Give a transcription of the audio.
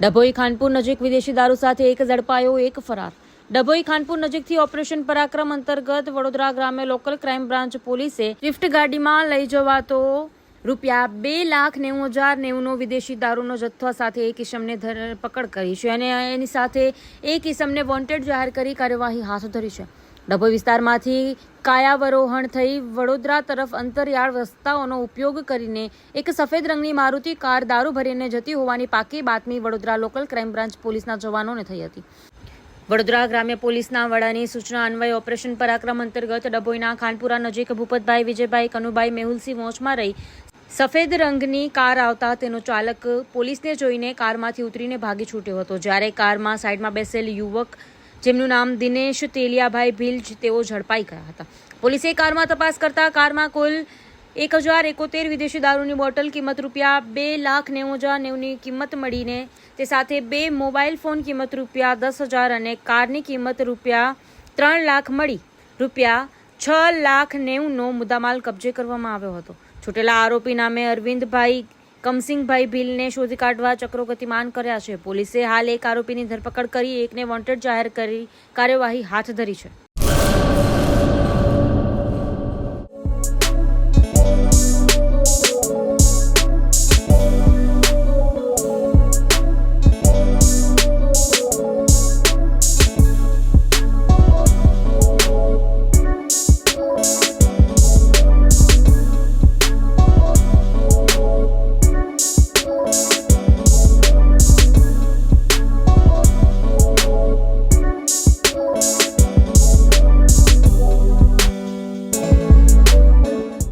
ડભોઈ ખાનપુર નજીક વિદેશી દારૂ સાથે એક ઝડપાયો, એક ફરાર. ડભોઈ ખાનપુર નજીકથી ઓપરેશન પરાક્રમ અંતર્ગત વડોદરા ગ્રામે લોકલ ક્રાઇમ બ્રાન્ચ પોલીસે સ્વિફ્ટ ગાડીમાં લઈ જવાતો ₹2,90,90,90નો વિદેશી દારૂનો જથ્થો સાથે એક ઇસમને ધરપકડ કરી છે અને એની સાથે એક ઇસમને વોન્ટેડ જાહેર કરી કાર્યવાહી હાથ ધરી છે. ડભોઈ વિસ્તારમાંથી કાયાવરોહણ થઈ વડોદરા તરફ અંતરિયાળ રસ્તાઓનો ઉપયોગ કરીને એક સફેદ રંગની મારુતિ કાર દારૂ ભરીને જતી હોવાની પાકી બાતમી વડોદરા લોકલ ક્રાઇમ બ્રાન્ચ પોલીસના જવાનોને થઈ હતી. વડોદરા ગ્રામ્ય પોલીસના વડાની સૂચના અન્વયે ઓપરેશન પરાક્રમ અંતર્ગત ડભોઈના ખાનપુરા નજીક ભૂપતભાઈ, વિજયભાઈ, કનુભાઈ, મેહુલસિંહ મોજમાં રહી સફેદ રંગની કાર આવતા તેનો ચાલક પોલીસને જોઈને કારમાંથી ઉતરીને ભાગી છૂટ્યો હતો. જ્યારે કારમાં સાઈડમાં બેસેલ યુવક જેમનું નામ દિનેશ તેલિયાભાઈ ભીલ તેઓ ઝડપાઈ ગયા હતા. પોલીસે કારમાં તપાસ કરતા કારમાં કુલ 1,071 વિદેશી દારૂની બોટલ કિંમત ₹2,90,90ની કિંમત મળીને તે સાથે 2 મોબાઈલ ફોન કિંમત ₹10,000 અને કારની કિંમત ₹3 લાખ મળી ₹6,90,000નો મુદ્દામાલ કબજે કરવામાં આવ્યો હતો. છૂટેલા આરોપી નામે અરવિંદભાઈ કમસિંગભાઈ ભીલને શોધી કાઢવા ચક્રો ગતિમાન કર્યા છે. પોલીસે હાલ એક આરોપીની ધરપકડ કરી એકને વોન્ટેડ જાહેર કરી કાર્યવાહી હાથ ધરી છે.